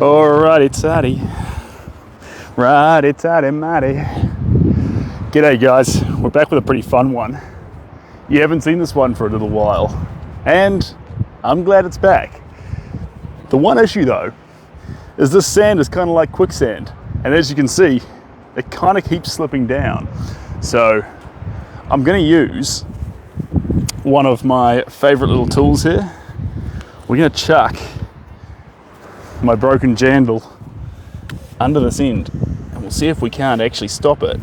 Righty-tighty. Righty-tighty-mighty. G'day guys, we're back with a pretty fun one. You haven't seen this one for a little while, and I'm glad it's back. The one issue though, is this sand is kind of like quicksand, and as you can see, it kind of keeps slipping down. So I'm going to use one of my favorite little tools here. We're going to chuck my broken jandal under this end, and we'll see if we can't actually stop it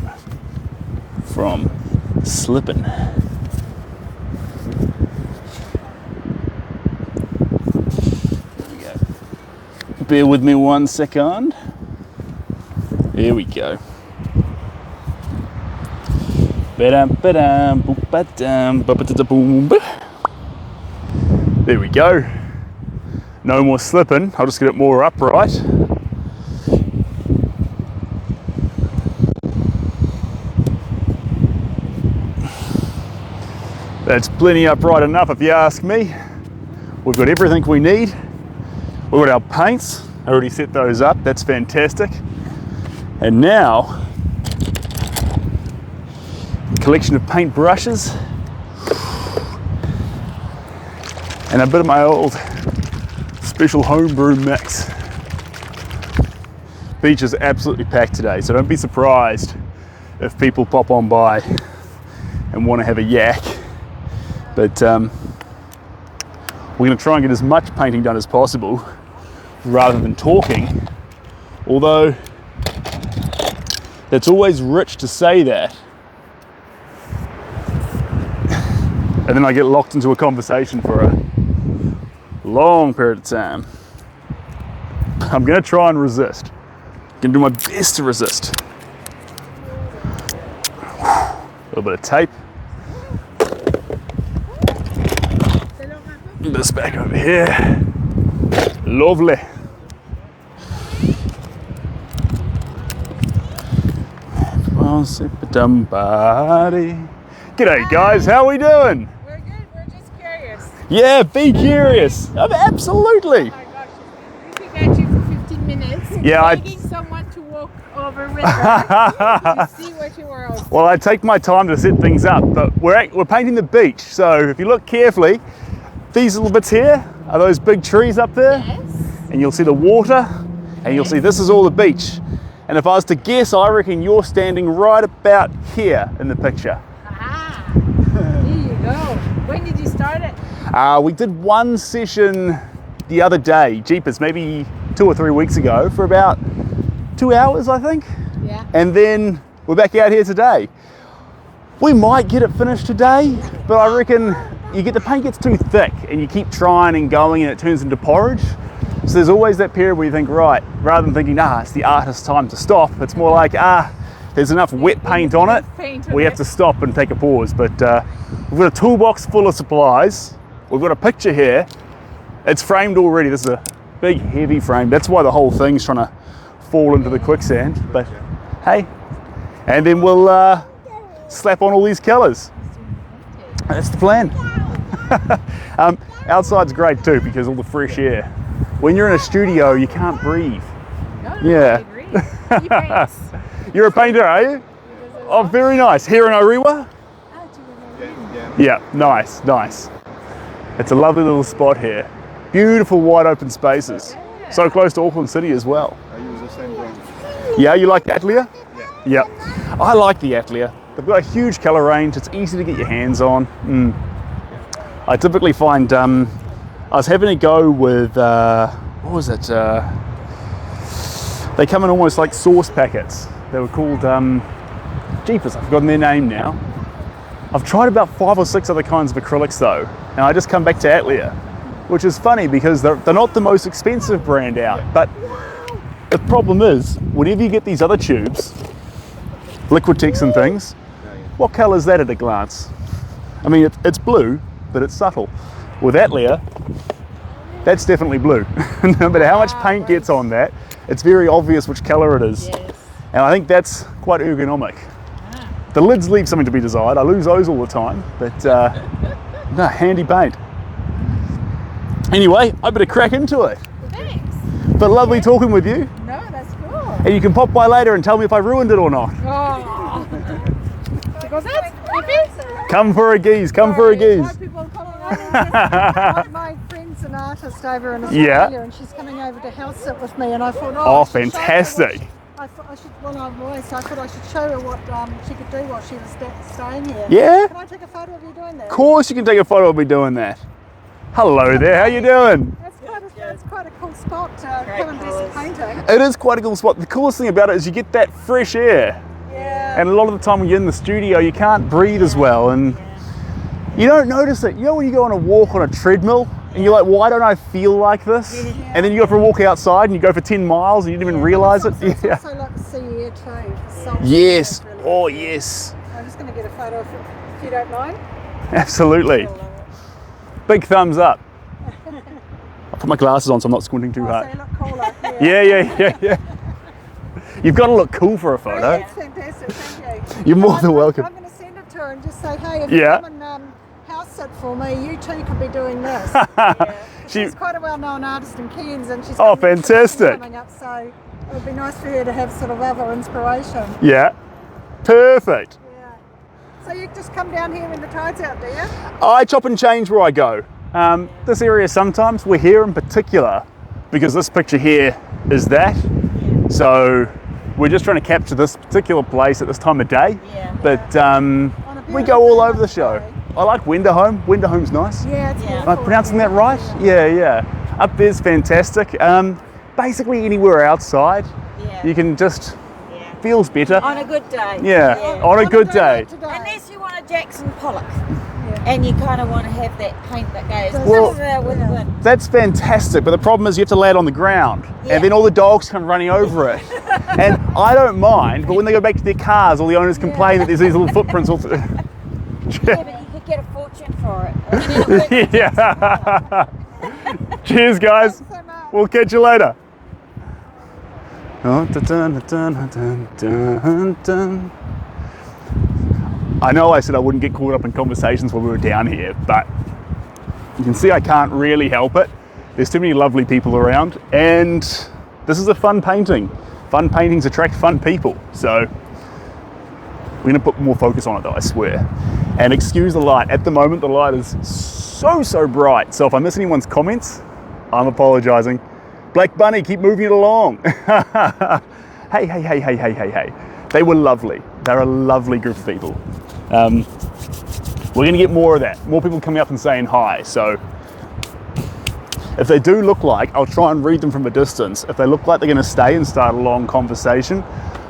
from slipping. There we go. Bear with me 1 second. There we go. There we go. No more slipping. I'll just get it more upright. That's plenty upright enough if you ask me. We've got everything we need. We've got our paints. I already set those up. That's fantastic. And now, a collection of paint brushes and a bit of my old special homebrew mix. Beach is absolutely packed today, so don't be surprised if people pop on by and want to have a yak. But we're going to try and get as much painting done as possible rather than talking, although it's always rich to say that. And then I get locked into a conversation for a long period of time. I'm going to try and resist. I'm going to do my best to resist. A little bit of tape. This back over here. Lovely. G'day guys, how are we doing? We're good, we're just curious. Yeah, be curious. Absolutely. Oh my gosh, looking at you for 15 minutes, yeah, begging someone to walk over with her to see what you were else. Well, I take my time to set things up, but we're painting the beach. So if you look carefully, these little bits here are those big trees up there. Yes. And you'll see the water, and you'll see this is all the beach. And if I was to guess, I reckon you're standing right about here in the picture. Ah, there you go. When did you start it? We did one session the other day, jeepers, maybe 2 or 3 weeks ago, for about 2 hours, I think. Yeah. And then we're back out here today. We might get it finished today, but I reckon the paint gets too thick and you keep trying and going and it turns into porridge. So there's always that period where you think, right, rather than thinking, it's the artist's time to stop, it's more like, there's enough wet paint on it, we have to stop and take a pause. But we've got a toolbox full of supplies. We've got a picture here. It's framed already. This is a big, heavy frame. That's why the whole thing's trying to fall into the quicksand. But hey, and then we'll slap on all these colors. That's the plan. Outside's great too because all the fresh air. When you're in a studio, you can't breathe. No, Yeah. I agree. He paints. You're a painter, are you? Oh, very nice. Here in Orewa? Yeah, nice, nice. It's a lovely little spot here. Beautiful wide open spaces. So close to Auckland City as well. I use the same bronze. Yeah, you like the Atlia? Yeah. Yeah. I like the Atlia. They've got a huge colour range. It's easy to get your hands on. I typically find, I was having a go with, what was it? They come in almost like sauce packets. They were called, jeepers, I've forgotten their name now. I've tried about 5 or 6 other kinds of acrylics though, and I just come back to Atlia, which is funny because they're not the most expensive brand out, but the problem is, whenever you get these other tubes, Liquitex and things, what colour is that at a glance? I mean, it's blue, but it's subtle. With Atlia, that's definitely blue. No matter how much paint gets on that, it's very obvious which colour it is. Yes. And I think that's quite ergonomic. The lids leave something to be desired. I lose those all the time, but no, handy paint. Anyway, I better crack into it. Thanks. But lovely talking with you. No, that's cool. And you can pop by later and tell me if I ruined it or not. Oh. Was that Effie? Come for a geese, come for a geese. My friend's an artist over in Australia, and she's coming over to house sit with me, and I thought, Oh, fantastic. I thought I should, well, I'm away, so I thought I should show her what she could do while she was staying here. Yeah? Can I take a photo of you doing that? Of course you can take a photo of me doing that. Hello there, how you doing? That's quite a cool spot to come and do some painting. It is quite a cool spot. The coolest thing about it is you get that fresh air. Yeah. And a lot of the time when you're in the studio, you can't breathe as well, and you don't notice it. You know when you go on a walk on a treadmill, and you're like, why don't I feel like this? Yeah. And then you go for a walk outside and you go for 10 miles and you didn't even realise it. It's also like the sea air too. The salt Yes. really Oh, good. yes. I'm just going to get a photo if you don't mind. Absolutely. Big thumbs up. I'll put my glasses on so I'm not squinting too So hard. you look cooler. Yeah. You've got to look cool for a photo. That's fantastic, thank you. You're more than welcome. I'm going to send it to her and just say, hey, if you come and house sit for me, you too could be doing this. She's quite a well-known artist in Cairns, and she's got an exhibition coming up, so it would be nice for her to have sort of other inspiration. Yeah, perfect. Yeah. So you just come down here when the tide's out, do you? I chop and change where I go. This area sometimes, we're here in particular, because this picture here is that. So we're just trying to capture this particular place at this time of day. Yeah. But we go all over the show. I like Wenderholm. Wenderholm's nice. Yeah, it's Am I pronouncing that right? Yeah. Up there's fantastic. Basically anywhere outside, you can just feels better. On a good day. Yeah, on a good day. Unless you want a Jackson Pollock. And you kind of want to have that paint that goes Well, with the wind. That's fantastic, but the problem is you have to lay it on the ground, and then all the dogs come running over it. And I don't mind, but when they go back to their cars, all the owners complain that there's these little footprints. Yeah, but you could get a fortune for it. Yeah. Cheers, guys. We'll catch you later. I know I said I wouldn't get caught up in conversations while we were down here, but you can see I can't really help it. There's too many lovely people around, and this is a fun painting. Fun paintings attract fun people, so we're going to put more focus on it though, I swear. And excuse the light. At the moment, the light is so bright, so if I miss anyone's comments, I'm apologising. Black Bunny, keep moving it along. Hey. They were lovely. They're a lovely group of people. We're going to get more of that. More people coming up and saying hi. So if they do look like, I'll try and read them from a distance. If they look like they're going to stay and start a long conversation,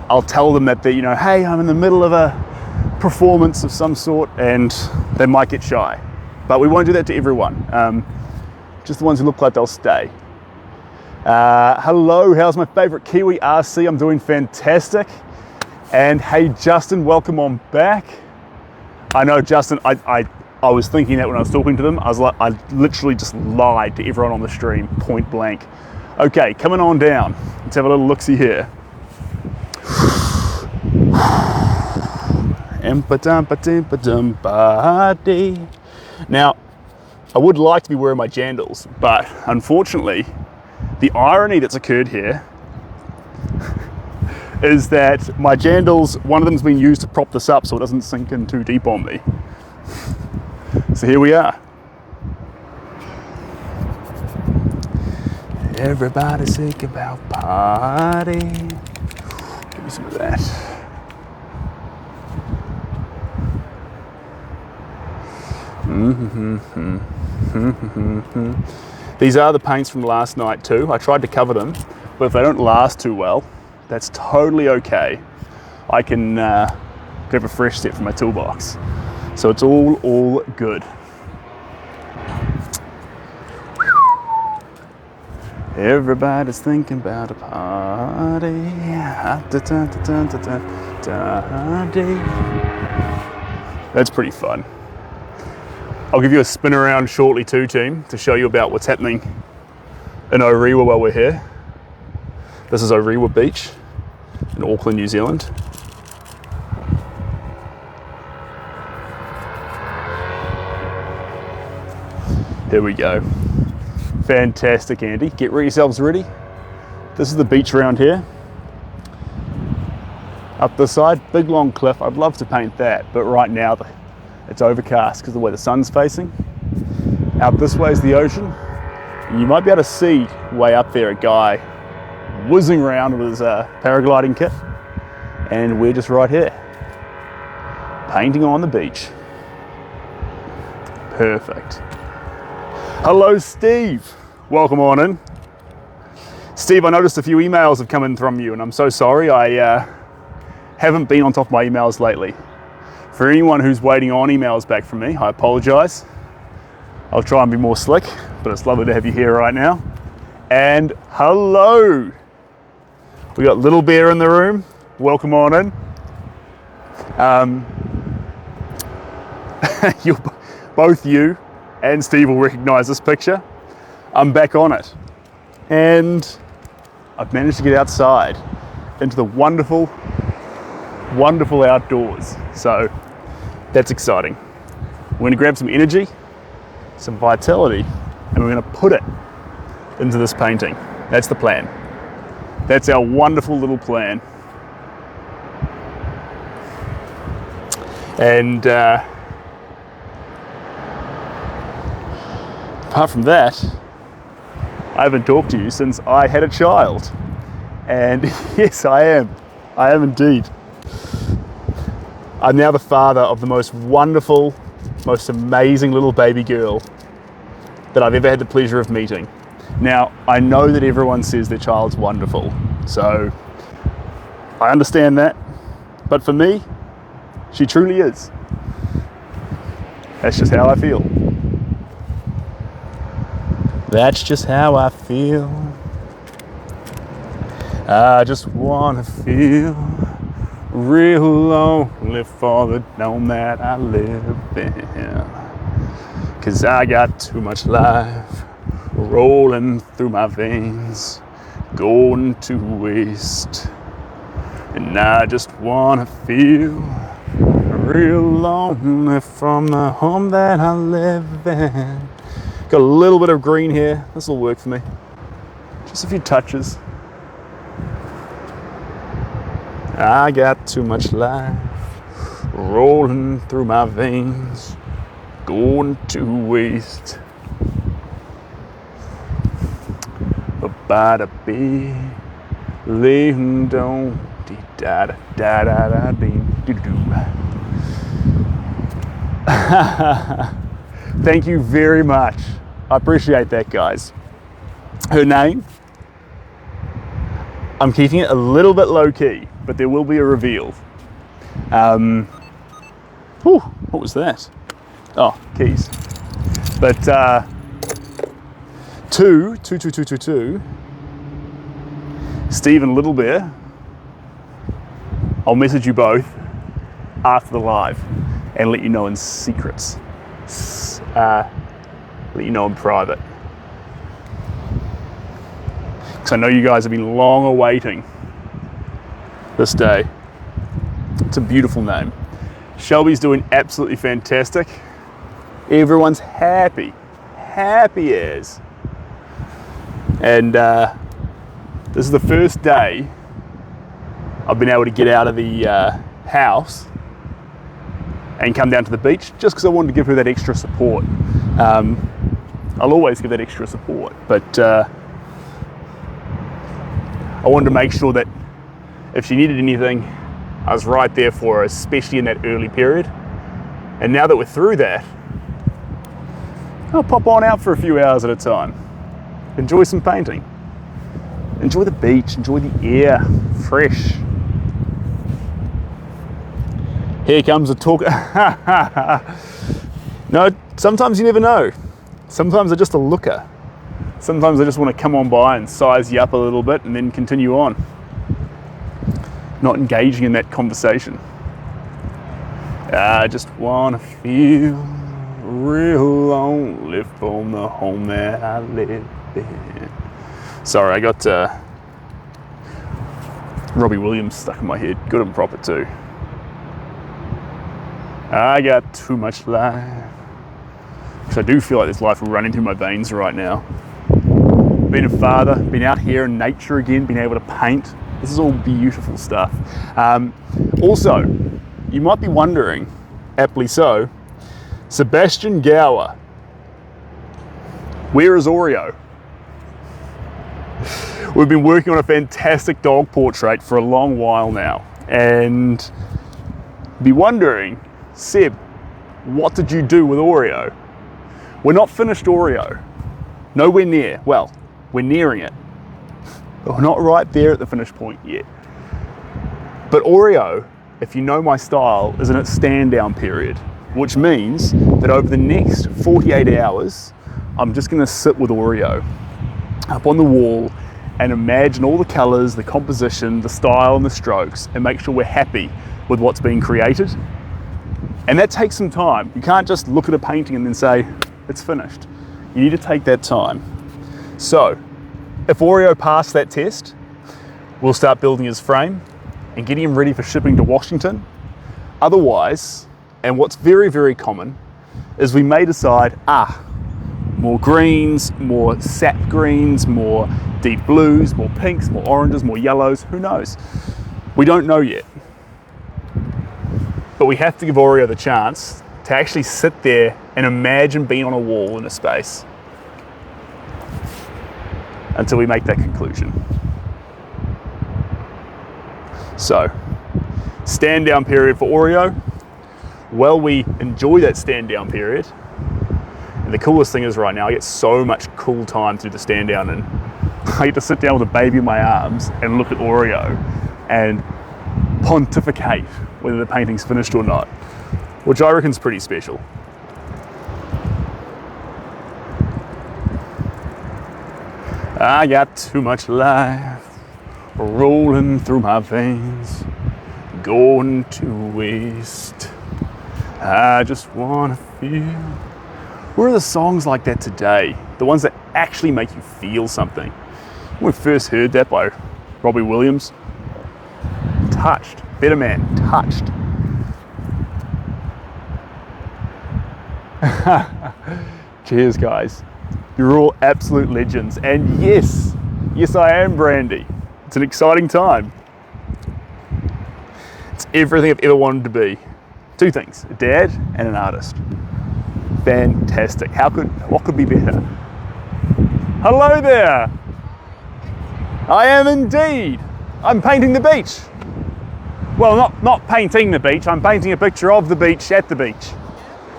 I'll tell them that they're, hey, I'm in the middle of a performance of some sort, and they might get shy. But we won't do that to everyone. Just the ones who look like they'll stay. Hello, how's my favorite Kiwi RC? I'm doing fantastic. And hey, Justin, welcome on back. I know, Justin, I was thinking that when I was talking to them. I literally just lied to everyone on the stream, point blank. Okay, coming on down. Let's have a little look-see here. Now, I would like to be wearing my jandals, but unfortunately, the irony that's occurred here is that my jandals, one of them's been used to prop this up so it doesn't sink in too deep on me. So here we are. Everybody's sick about party. Give me some of that. These are the paints from last night too. I tried to cover them, but if they don't last too well, that's totally okay. I can grab a fresh set from my toolbox. So it's all good. Everybody's thinking about a party. That's pretty fun. I'll give you a spin around shortly too, team, to show you about what's happening in Orewa while we're here. This is Orewa Beach in Auckland, New Zealand. Here we go. Fantastic, Andy. Get yourselves ready. This is the beach around here. Up this side, big long cliff. I'd love to paint that, but right now it's overcast because of the way the sun's facing. Out this way is the ocean. And you might be able to see way up there a guy whizzing around with his paragliding kit. And we're just right here, painting on the beach. Perfect. Hello, Steve. Welcome on in. Steve, I noticed a few emails have come in from you, and I'm so sorry. I haven't been on top of my emails lately. For anyone who's waiting on emails back from me, I apologize. I'll try and be more slick, but it's lovely to have you here right now. And hello. We got Little Bear in the room. Welcome on in. Both you and Steve will recognize this picture. I'm back on it. And I've managed to get outside into the wonderful, wonderful outdoors. So that's exciting. We're gonna grab some energy, some vitality, and we're gonna put it into this painting. That's the plan. That's our wonderful little plan. And apart from that, I haven't talked to you since I had a child. And yes, I am. I am indeed. I'm now the father of the most wonderful, most amazing little baby girl that I've ever had the pleasure of meeting. Now, I know that everyone says their child's wonderful, so I understand that. But for me, she truly is. That's just how I feel. That's just how I feel. I just wanna feel real lonely for the dome that I live in. 'Cause I got too much life rolling through my veins, going to waste. And I just wanna feel real lonely from the home that I live in. Got a little bit of green here. This will work for me. Just a few touches. I got too much life rolling through my veins, going to waste. Ba da be, laying down, dee da da da da da dee doo doo. Thank you very much. I appreciate that, guys. Her name, I'm keeping it a little bit low key, but there will be a reveal. What was that? Oh, keys. But 22222, Steve and Little Bear, I'll message you both after the live and let you know in secrets. Let you know in private. Because I know you guys have been long awaiting this day. It's a beautiful name. Shelby's doing absolutely fantastic. Everyone's happy as. And this is the first day I've been able to get out of the house and come down to the beach, just because I wanted to give her that extra support. I'll always give that extra support, but I wanted to make sure that if she needed anything, I was right there for her, especially in that early period. And now that we're through that, I'll pop on out for a few hours at a time. Enjoy some painting. Enjoy the beach, enjoy the air, fresh. Here comes a talk. No, sometimes you never know. Sometimes they're just a looker. Sometimes they just want to come on by and size you up a little bit and then continue on. Not engaging in that conversation. I just want to feel real lonely from the home that I live in. Sorry, I got Robbie Williams stuck in my head. Good and proper too. I got too much life. Because I do feel like there's life running through my veins right now. being a father, being out here in nature again, being able to paint. This is all beautiful stuff. Also, you might be wondering, aptly so, Sebastian Gower, where is Oreo? We've been working on a fantastic dog portrait for a long while now, and be wondering, Seb, what did you do with Oreo? We're not finished Oreo. Nowhere near. Well, we're nearing it. But we're not right there at the finish point yet. But Oreo, if you know my style, is in its stand down period, which means that over the next 48 hours, I'm just gonna sit with Oreo up on the wall and imagine all the colors, the composition, the style and the strokes, and make sure we're happy with what's being created. And that takes some time. You can't just look at a painting and then say, it's finished. You need to take that time. So, if Oreo passed that test, we'll start building his frame and getting him ready for shipping to Washington. Otherwise, and what's very, very common, is we may decide, more greens, more sap greens, more deep blues, more pinks, more oranges, more yellows, who knows? We don't know yet. But we have to give Oreo the chance to actually sit there and imagine being on a wall in a space until we make that conclusion. So, stand down period for Oreo. Well, we enjoy that stand down period. And the coolest thing is right now, I get so much cool time to do the stand down, and I get to sit down with a baby in my arms and look at Oreo and pontificate whether the painting's finished or not, which I reckon is pretty special. I got too much life rolling through my veins, going to waste. I just wanna feel. Where are the songs like that today? The ones that actually make you feel something. When we first heard that by Robbie Williams, touched. Better Man, touched. Cheers, guys. You're all absolute legends. And yes, I am Brandy. It's an exciting time. It's everything I've ever wanted to be. Two things, a dad and an artist. Fantastic. What could be better? Hello there. I am indeed. I'm painting the beach. Well, not painting the beach, I'm painting a picture of the beach at the beach.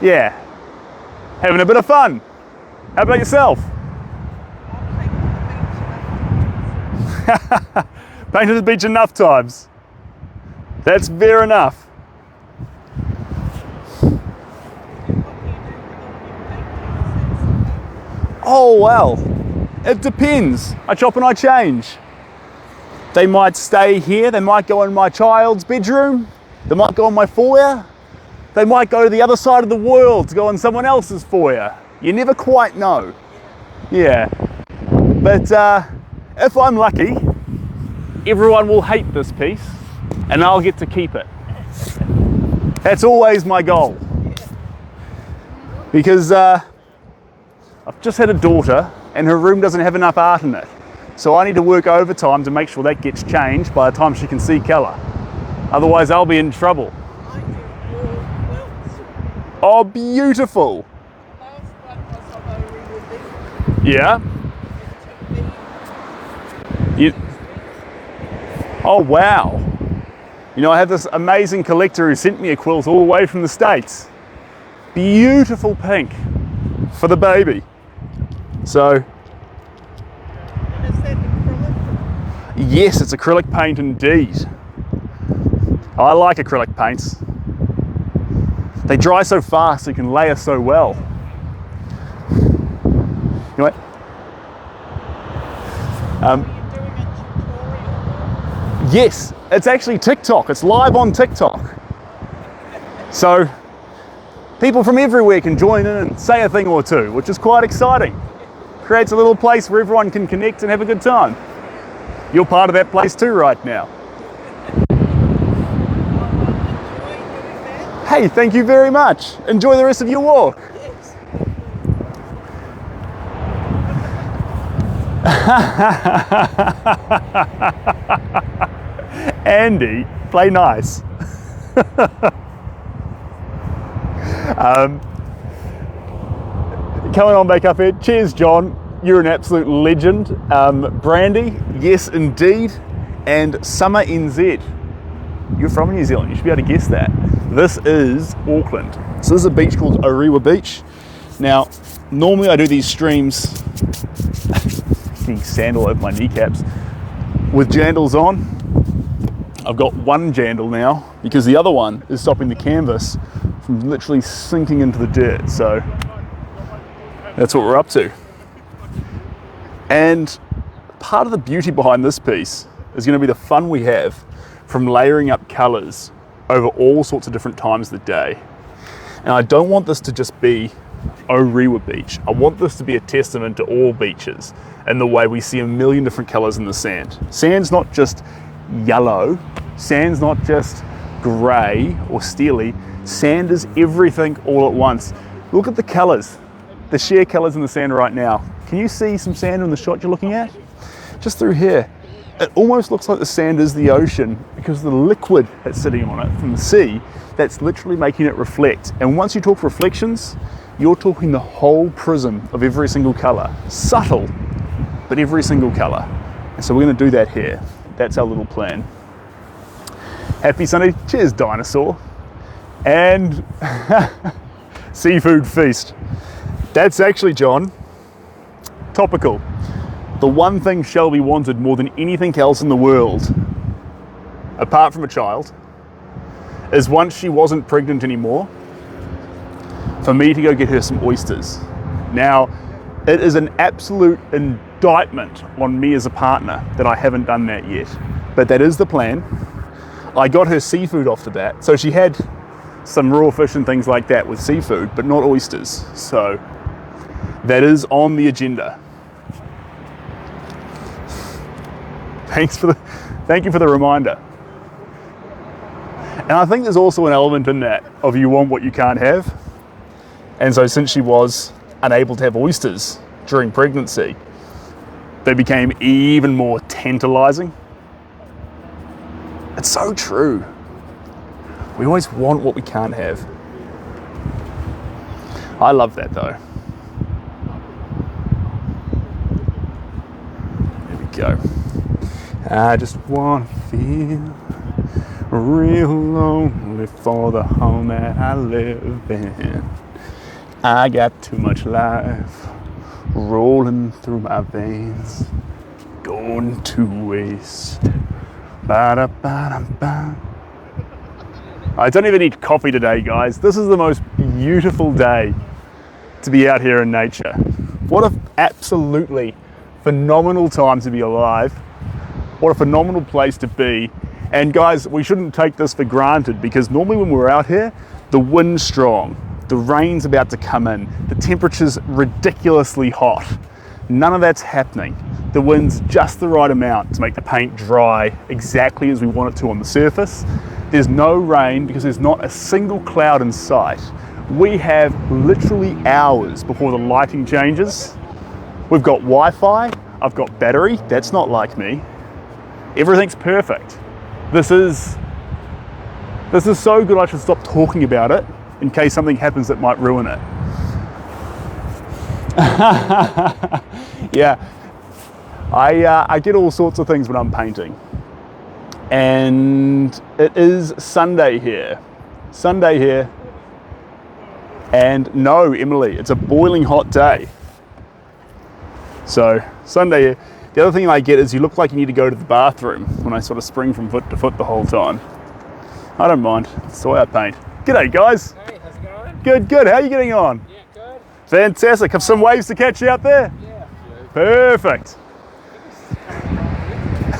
Yeah. Having a bit of fun. How about yourself? Painted the beach enough times. That's fair enough. Oh well, it depends. I chop and I change. They might stay here, they might go in my child's bedroom, they might go in my foyer, they might go to the other side of the world to go in someone else's foyer. You never quite know. Yeah. But if I'm lucky, everyone will hate this piece and I'll get to keep it. That's always my goal. Because I've just had a daughter and her room doesn't have enough art in it. So I need to work overtime to make sure that gets changed by the time she can see colour. Otherwise I'll be in trouble. Oh, beautiful. Yeah. Oh, wow. You know, I have this amazing collector who sent me a quilt all the way from the States. Beautiful pink for the baby. So, yes, it's acrylic paint indeed. I like acrylic paints. They dry so fast, you can layer so well. You know what? Yes, it's actually TikTok. It's live on TikTok. So, people from everywhere can join in and say a thing or two, which is quite exciting. Creates a little place where everyone can connect and have a good time. You're part of that place too right now. Hey, thank you very much. Enjoy the rest of your walk. Andy, play nice. Coming on back up here. Cheers, John. You're an absolute legend. Brandy, yes indeed. And Summer NZ. You're from New Zealand, you should be able to guess that. This is Auckland. So this is a beach called Oreo Beach. Now, normally I do these streams, getting sand all over my kneecaps, with jandals on. I've got one jandal now because the other one is stopping the canvas from literally sinking into the dirt. So that's what we're up to. And part of the beauty behind this piece is going to be the fun we have from layering up colours over all sorts of different times of the day. And I don't want this to just be Orewa Beach. I want this to be a testament to all beaches and the way we see a million different colours in the sand. Sand's not just yellow, sand's not just grey or steely, sand is everything all at once. Look at the colours, the sheer colours in the sand right now. Can you see some sand in the shot you're looking at? Just through here. It almost looks like the sand is the ocean because of the liquid that's sitting on it from the sea that's literally making it reflect. And once you talk reflections, you're talking the whole prism of every single colour. Subtle, but every single colour. And so we're going to do that here. That's our little plan. Happy Sunday. Cheers, dinosaur. And seafood feast. That's actually, John, topical. The one thing Shelby wanted more than anything else in the world, apart from a child, is once she wasn't pregnant anymore, for me to go get her some oysters. Now, it is an absolute indictment on me as a partner that I haven't done that yet, but that is the plan. I got her seafood off the bat, so she had some raw fish and things like that with seafood, but not oysters. So that is on the agenda. Thank you for the reminder. And I think there's also an element in that of you want what you can't have. And so since she was unable to have oysters during pregnancy, they became even more tantalizing. It's so true. We always want what we can't have. I love that though. There we go. I just want to feel real lonely for the home that I live in. I got too much life rolling through my veins, going to waste. Ba-da-ba-da-ba. I don't even need coffee today, guys. This is the most beautiful day to be out here in nature. What an absolutely phenomenal time to be alive. What a phenomenal place to be. And guys, we shouldn't take this for granted because normally when we're out here, the wind's strong, the rain's about to come in, the temperature's ridiculously hot. None of that's happening. The wind's just the right amount to make the paint dry exactly as we want it to on the surface. There's no rain because there's not a single cloud in sight. We have literally hours before the lighting changes. We've got Wi-Fi, I've got battery, that's not like me. Everything's perfect. This is so good I should stop talking about it in case something happens that might ruin it. Yeah, I get all sorts of things when I'm painting. And it is Sunday here. And no, Emily, it's a boiling hot day. So, Sunday here. The other thing I get is you look like you need to go to the bathroom when I sort of spring from foot to foot the whole time. I don't mind, it's the way I paint. G'day guys. Hey, how's it going? Good, how are you getting on? Yeah, good. Fantastic, have some waves to catch you out there? Yeah. Perfect.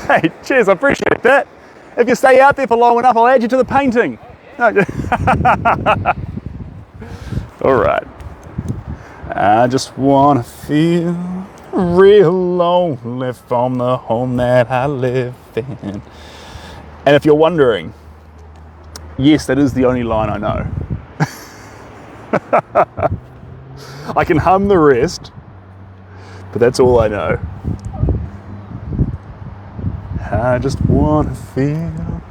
Hey, cheers, I appreciate that. If you stay out there for long enough, I'll add you to the painting. Oh, yeah. All right. I just want to feel real lonely from the home that I live in. And if you're wondering, yes, that is the only line I know. I can hum the rest, but that's all I know. I just wanna feel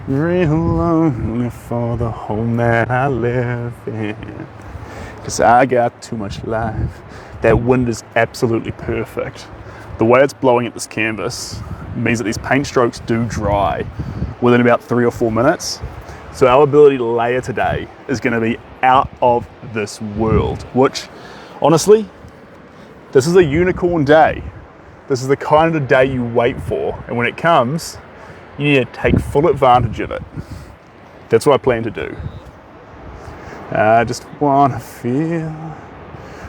real lonely for the home that I live in. 'Cause I got too much life. That wind is absolutely perfect. The way it's blowing at this canvas means that these paint strokes do dry within about 3 or 4 minutes. So our ability to layer today is gonna be out of this world, which honestly, this is a unicorn day. This is the kind of day you wait for. And when it comes, you need to take full advantage of it. That's what I plan to do. I just wanna feel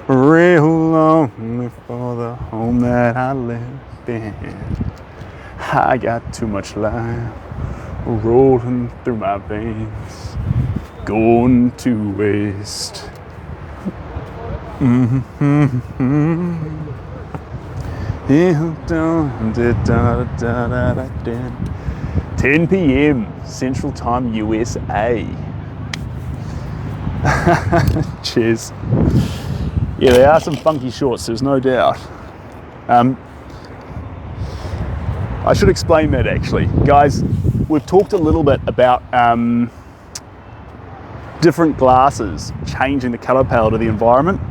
real lonely for the home that I live in. I got too much life rolling through my veins, going to waste. 10 p.m. Central Time, USA. Cheers. Yeah, they are some funky shorts, there's no doubt. I should explain that actually. Guys, we've talked a little bit about different glasses changing the color palette of the environment.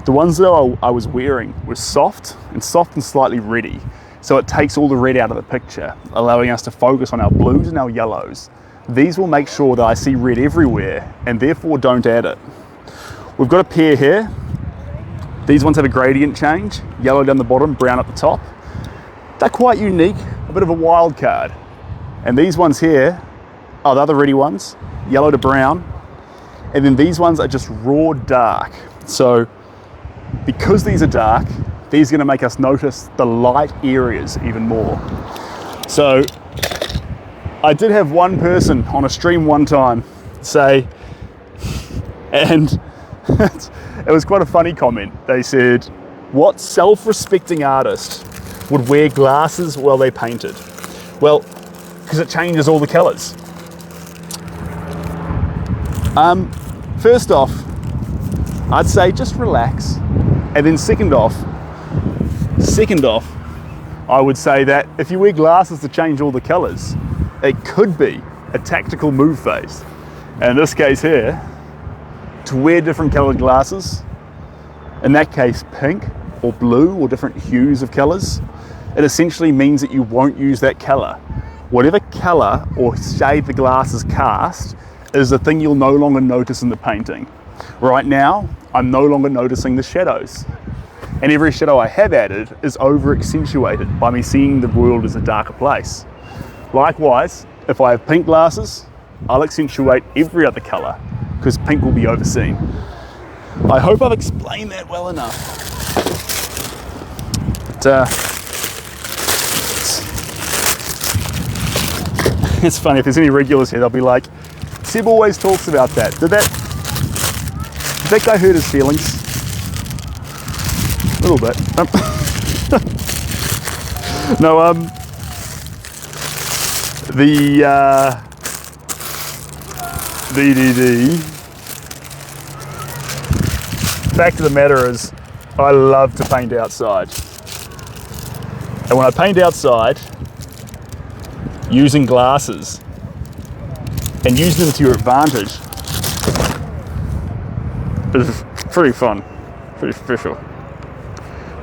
The ones that I was wearing were soft and slightly reddy. So it takes all the red out of the picture, allowing us to focus on our blues and our yellows. These will make sure that I see red everywhere and therefore don't add it. We've got a pair here. These ones have a gradient change, yellow down the bottom, brown at the top. They're quite unique, a bit of a wild card. And these ones here are the other reddy ones, yellow to brown. And then these ones are just raw dark. So because these are dark, these are gonna make us notice the light areas even more. So I did have one person on a stream one time say, and it was quite a funny comment. They said, what self-respecting artist would wear glasses while they painted? Well, because it changes all the colors. First off, I'd say just relax. And then second off, I would say that if you wear glasses to change all the colors, it could be a tactical move phase. And in this case here, to wear different colored glasses, in that case pink or blue or different hues of colors, it essentially means that you won't use that color. Whatever color or shade the glasses cast is the thing you'll no longer notice in the painting. Right now, I'm no longer noticing the shadows. And every shadow I have added is over accentuated by me seeing the world as a darker place. Likewise, if I have pink glasses, I'll accentuate every other color because pink will be overseen. I hope I've explained that well enough. But, it's funny, if there's any regulars here, they'll be like, Seb always talks about that. Did that guy hurt his feelings? A little bit. No, the fact of the matter is, I love to paint outside. And when I paint outside, using glasses and using them to your advantage is pretty fun, pretty special.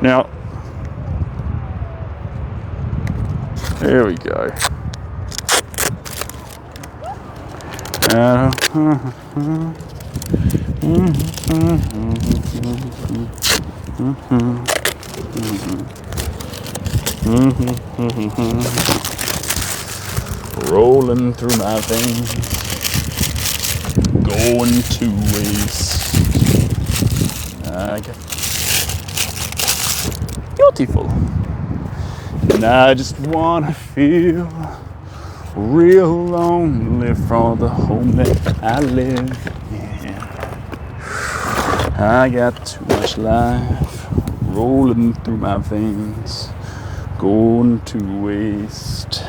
Now, there we go. Rolling through my veins, going to waste. Beautiful. And I just wanna feel real lonely for the home that I live in. I got too much life rolling through my veins, going to waste.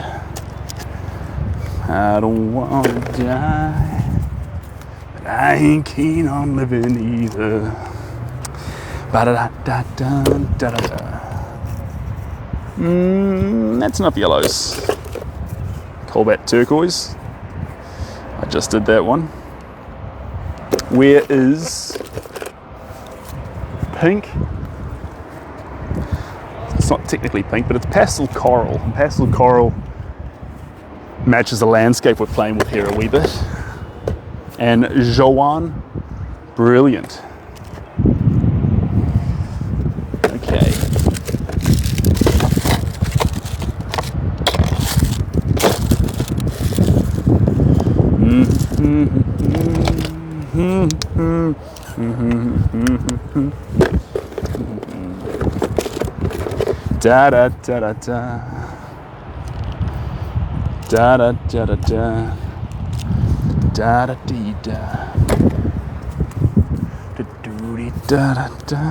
I don't wanna die, but I ain't keen on living either. Ba-da-da-da-da-da-da-da. That's enough yellows. Cobalt turquoise. I just did that one. Where is pink? It's not technically pink, but it's pastel coral. And pastel coral matches the landscape we're playing with here a wee bit. And Joanne, brilliant. Okay. Da da da da da. Da da da da da. Da da dee da. Da doo dee da da da.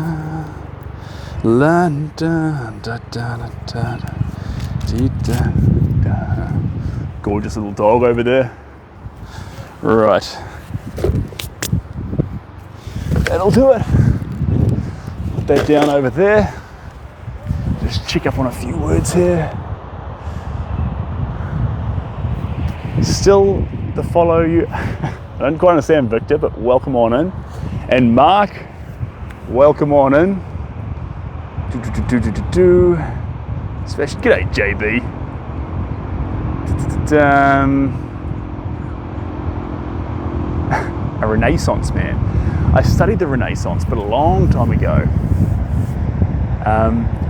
La da da da da da. Dee da da. Gorgeous little dog over there. Right. That'll do it. Put that down over there. Just check up on a few words here. Still to follow you. I don't quite understand Victor, but welcome on in. And Mark, welcome on in. Especially, g'day JB. A Renaissance man. I studied the Renaissance, but a long time ago.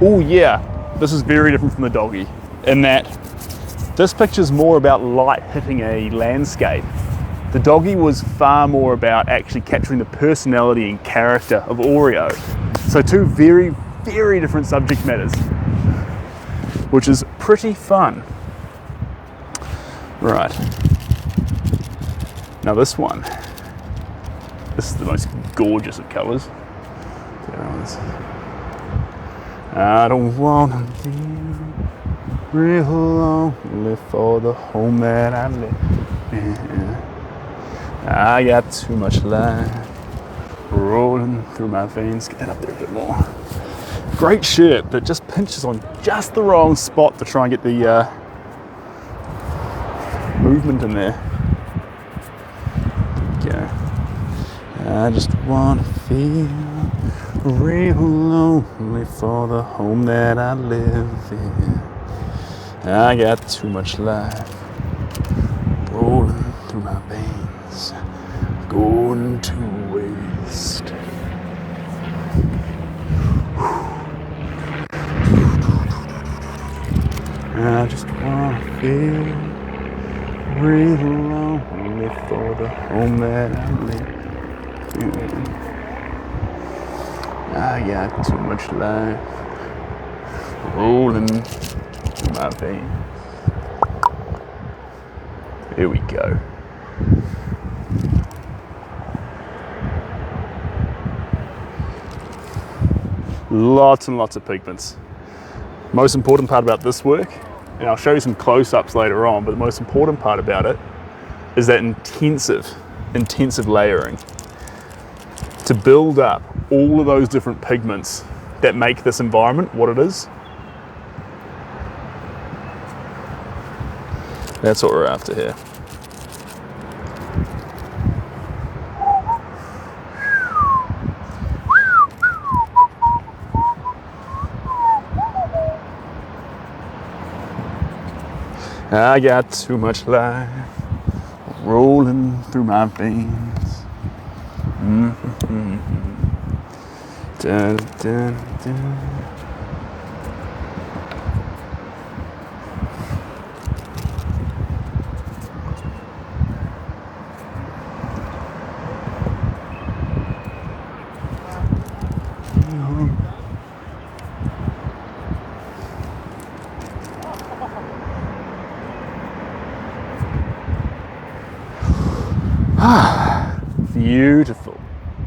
Oh yeah, this is very different from the doggy in that this picture's more about light hitting a landscape. The doggy was far more about actually capturing the personality and character of Oreo. So two very, very different subject matters, which is pretty fun. Right. Now this one. This is the most gorgeous of colours. I don't wanna live real lonely for the home that I live in. I got too much life rolling through my veins. Get that up there a bit more. Great shirt, but just pinches on just the wrong spot to try and get the movement in there. Okay. I just wanna feel real lonely for the home that I live in. I got too much life rolling through my veins, going to waste. I just wanna feel real lonely for the home that I live. I got too much life rolling through my veins. Here we go. Lots and lots of pigments. Most important part about this work, and I'll show you some close-ups later on, but the most important part about it is that intensive layering to build up all of those different pigments that make this environment what it is. That's what we're after here. I got too much life rolling through my veins. Dun, dun, dun. Beautiful,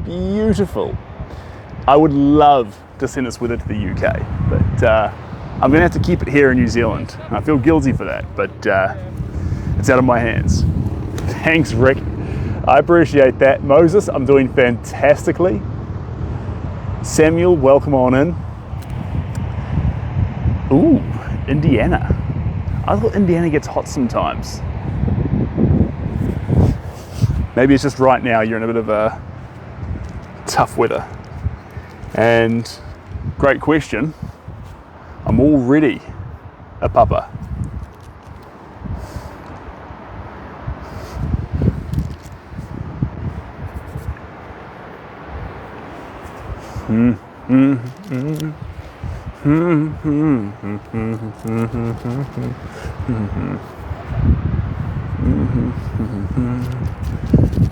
beautiful. I would love to send this weather to the UK, but I'm gonna have to keep it here in New Zealand. I feel guilty for that, but it's out of my hands. Thanks, Rick. I appreciate that. Moses, I'm doing fantastically. Samuel, welcome on in. Ooh, Indiana. I thought Indiana gets hot sometimes. Maybe it's just right now you're in a bit of a tough weather. And great question, I'm already a papa.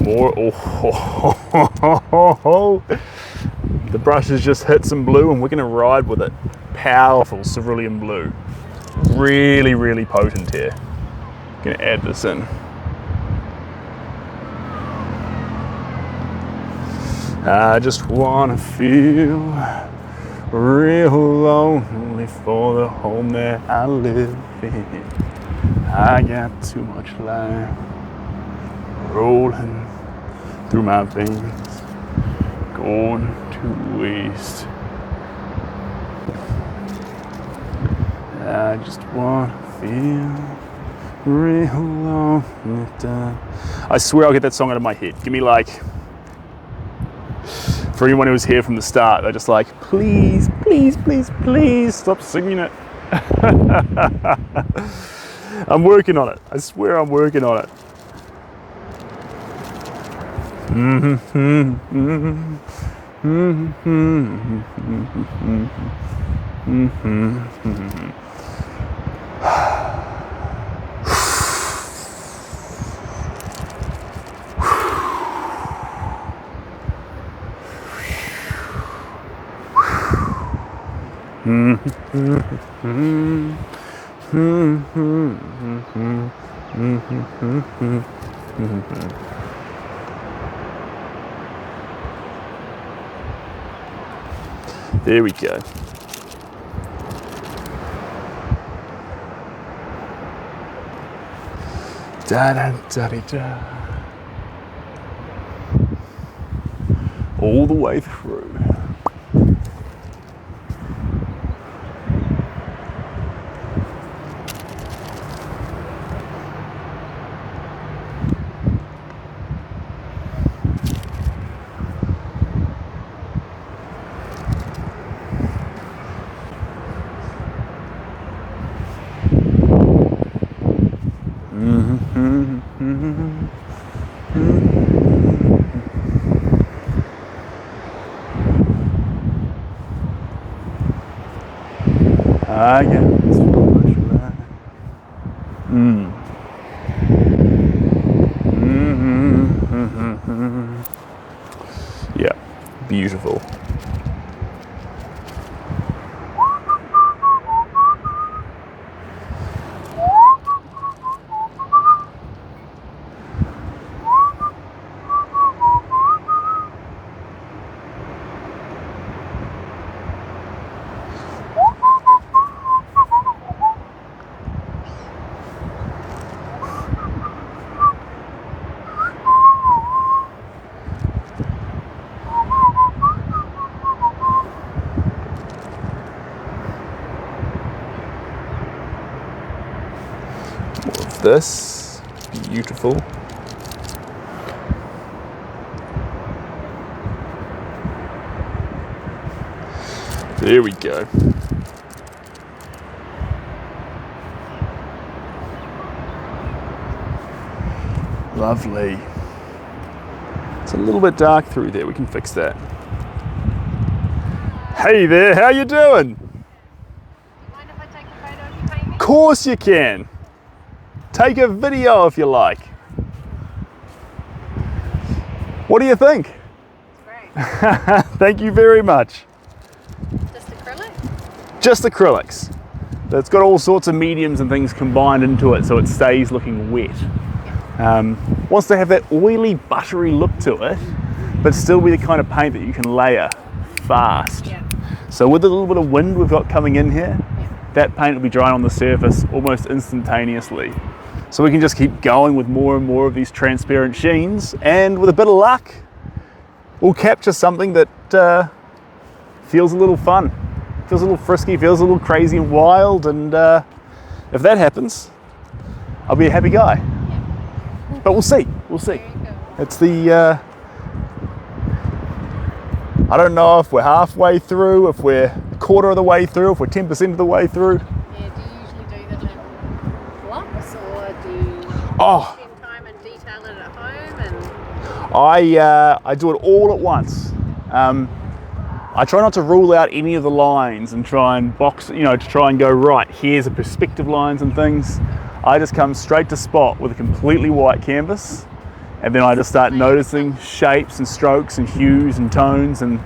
More. Oh, the brush has just hit some blue and we're going to ride with it. Powerful cerulean blue. Really, really potent here. Going to add this in. I just want to feel real lonely for the home that I live in. I got too much life rolling through my veins, going to waste. I just want to feel real lonely. I swear I'll get that song out of my head. Give me like, for anyone who was here from the start, they're just like, please, please, please, please stop singing it. I'm working on it. I swear I'm working on it. There we go. Da da da da da. All the way through. I got so much life. Yeah, beautiful. This beautiful. There we go. Lovely. It's a little bit dark through there. We can fix that. Hey there, how you doing? Mind if I take a photo of you, baby? Of course you can. Take a video if you like. What do you think? Great. Thank you very much. Just acrylic? Just acrylics. It's got all sorts of mediums and things combined into it so it stays looking wet. Wants to have that oily, buttery look to it, but still be the kind of paint that you can layer fast. Yeah. So with a little bit of wind we've got coming in here, Yeah. that paint will be drying on the surface almost instantaneously. So we can just keep going with more and more of these transparent sheens, and with a bit of luck, we'll capture something that feels a little fun, feels a little frisky, feels a little crazy and wild, and if that happens, I'll be a happy guy. But we'll see. We'll see. There you go. It's the. I don't know if we're halfway through, if we're a quarter of the way through, if we're 10% of the way through. Yeah, do you usually do them in blocks or do you Oh, spend time and detail it at home? And I do it all at once. I try not to rule out any of the lines and try and box, to try and go, right, here's a perspective lines and things. I just come straight to spot with a completely white canvas, and then I just start noticing shapes and strokes and hues and tones, and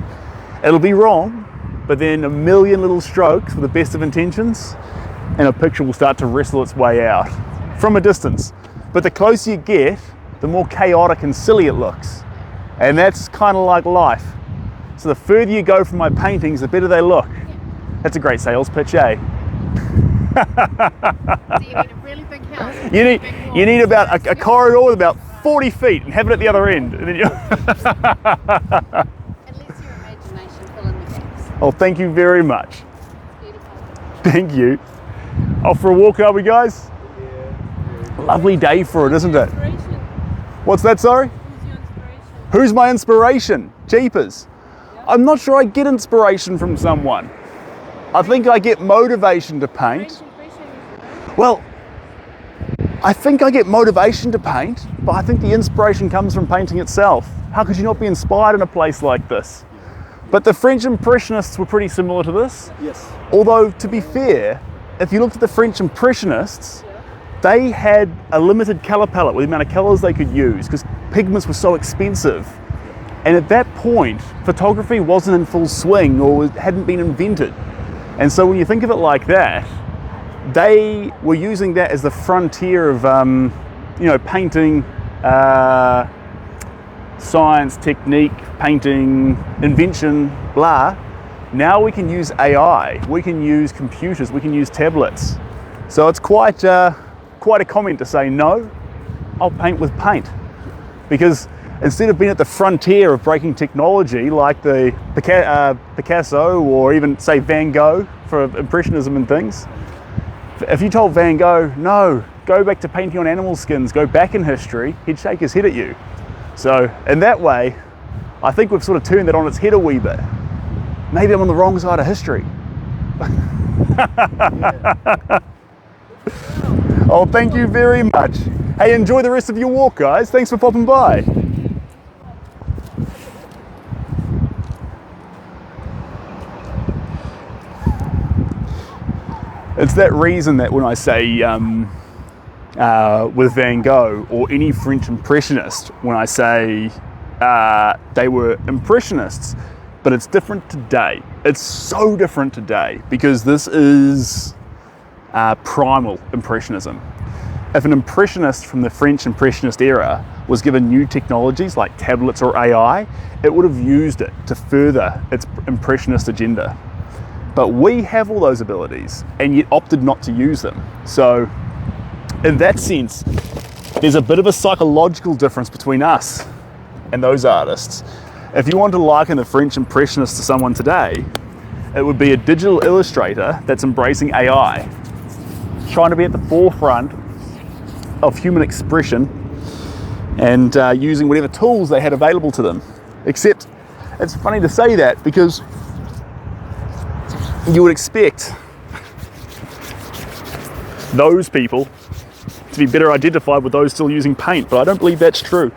it'll be wrong, but then a million little strokes with the best of intentions, and a picture will start to wrestle its way out from a distance. But the closer you get, the more chaotic and silly it looks. And that's kind of like life. So the further you go from my paintings, the better they look. That's a great sales pitch, eh? so you need a really big house. You need about a corridor with about 40 feet and have it at the other end. And then It lets your imagination fill in the gaps. Oh, thank you very much. Beautiful. Thank you. Off for a walk, are we, guys? Lovely day for it, isn't it? What's that, sorry? Who's my inspiration? Jeepers. I'm not sure I get inspiration from someone. I think I get motivation to paint. Well, I think I get motivation to paint, but I think the inspiration comes from painting itself. How could you not be inspired in a place like this? But the French Impressionists were pretty similar to this. Yes. Although, to be fair, if you looked at the French Impressionists, they had a limited colour palette with the amount of colours they could use because pigments were so expensive. And at that point, photography wasn't in full swing or hadn't been invented. And so when you think of it like that, they were using that as the frontier of, painting, science, technique, painting, invention, blah. Now we can use AI, we can use computers, we can use tablets. So it's quite a comment to say, no, I'll paint with paint. Because instead of being at the frontier of breaking technology like the Picasso or even say Van Gogh for Impressionism and things, if you told Van Gogh, no, go back to painting on animal skins, go back in history, he'd shake his head at you. So in that way, I think we've sort of turned that on its head a wee bit. Maybe I'm on the wrong side of history. Oh, thank you very much. Hey, enjoy the rest of your walk, guys. Thanks for popping by. It's that reason that when I say with Van Gogh or any French Impressionist, when I say they were Impressionists, but it's different today. It's so different today because this is Primal Impressionism. If an Impressionist from the French Impressionist era was given new technologies like tablets or AI, it would have used it to further its Impressionist agenda. But we have all those abilities and yet opted not to use them. So in that sense, there's a bit of a psychological difference between us and those artists. If you want to liken the French Impressionists to someone today, it would be a digital illustrator that's embracing AI, trying to be at the forefront of human expression and using whatever tools they had available to them. Except it's funny to say that because you would expect those people to be better identified with those still using paint, but I don't believe that's true.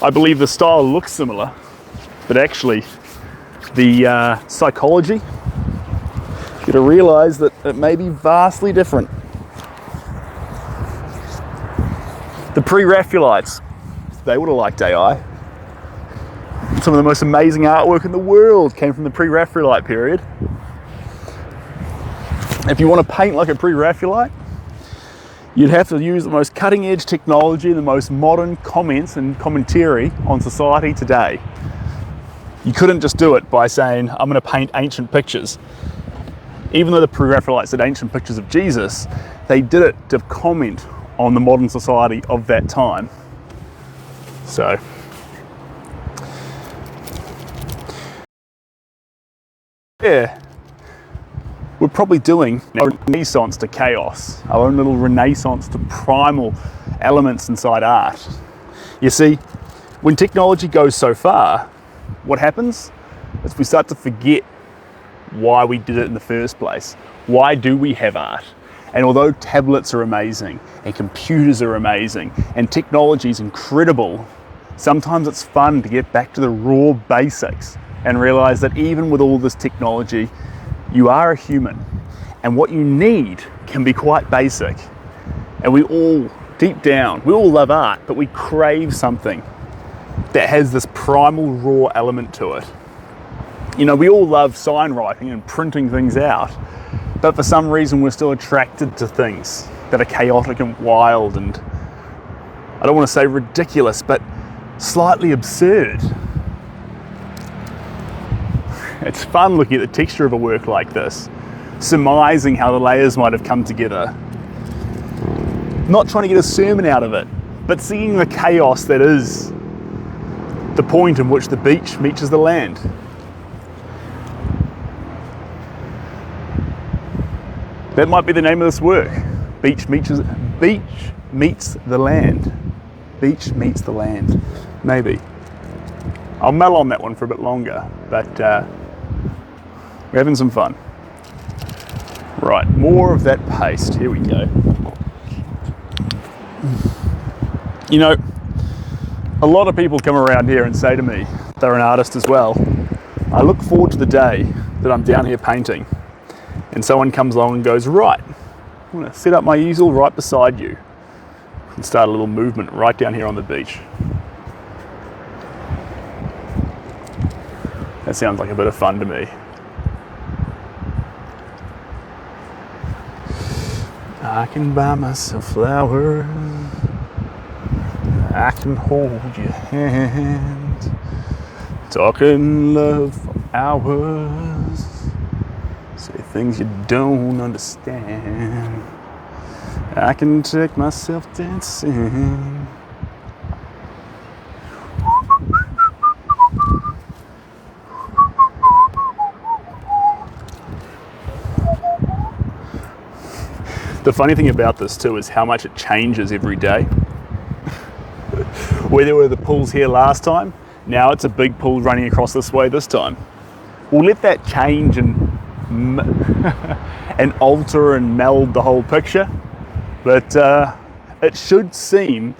I believe the style looks similar, but actually the psychology, you gotta realize that it may be vastly different. The pre-Raphaelites, they would have liked AI. Some of the most amazing artwork in the world came from the pre-Raphaelite period. If you want to paint like a pre-Raphaelite, you'd have to use the most cutting edge technology, the most modern comments and commentary on society today. You couldn't just do it by saying, I'm going to paint ancient pictures. Even though the pre-Raphaelites did ancient pictures of Jesus, they did it to comment on the modern society of that time. So, yeah. we're probably doing a renaissance to chaos, our own little renaissance to primal elements inside art. You see, when technology goes so far, what happens is we start to forget why we did it in the first place. Why do we have art? And although tablets are amazing and computers are amazing and technology is incredible, sometimes it's fun to get back to the raw basics and realize that even with all this technology, you are a human, and what you need can be quite basic. And we all, deep down, we all love art, but we crave something that has this primal raw element to it. You know, we all love sign writing and printing things out, but for some reason we're still attracted to things that are chaotic and wild and, I don't want to say ridiculous, but slightly absurd. It's fun looking at the texture of a work like this, surmising how the layers might have come together. Not trying to get a sermon out of it, but seeing the chaos that is the point in which the beach meets the land. That might be the name of this work. Beach meets the land. Beach meets the land. Maybe. I'll mull on that one for a bit longer, but we're having some fun. Right, more of that paste. Here we go. You know, a lot of people come around here and say to me, they're an artist as well, I look forward to the day that I'm down here painting and someone comes along and goes, right, I'm going to set up my easel right beside you and start a little movement right down here on the beach. That sounds like a bit of fun to me. I can buy myself flowers, I can hold your hand, talking love for hours, say things you don't understand. I can take myself dancing. The funny thing about this too is how much it changes every day. Where there were the pools here last time, now it's a big pool running across this way this time. We'll let that change and and alter and meld the whole picture, but it should seem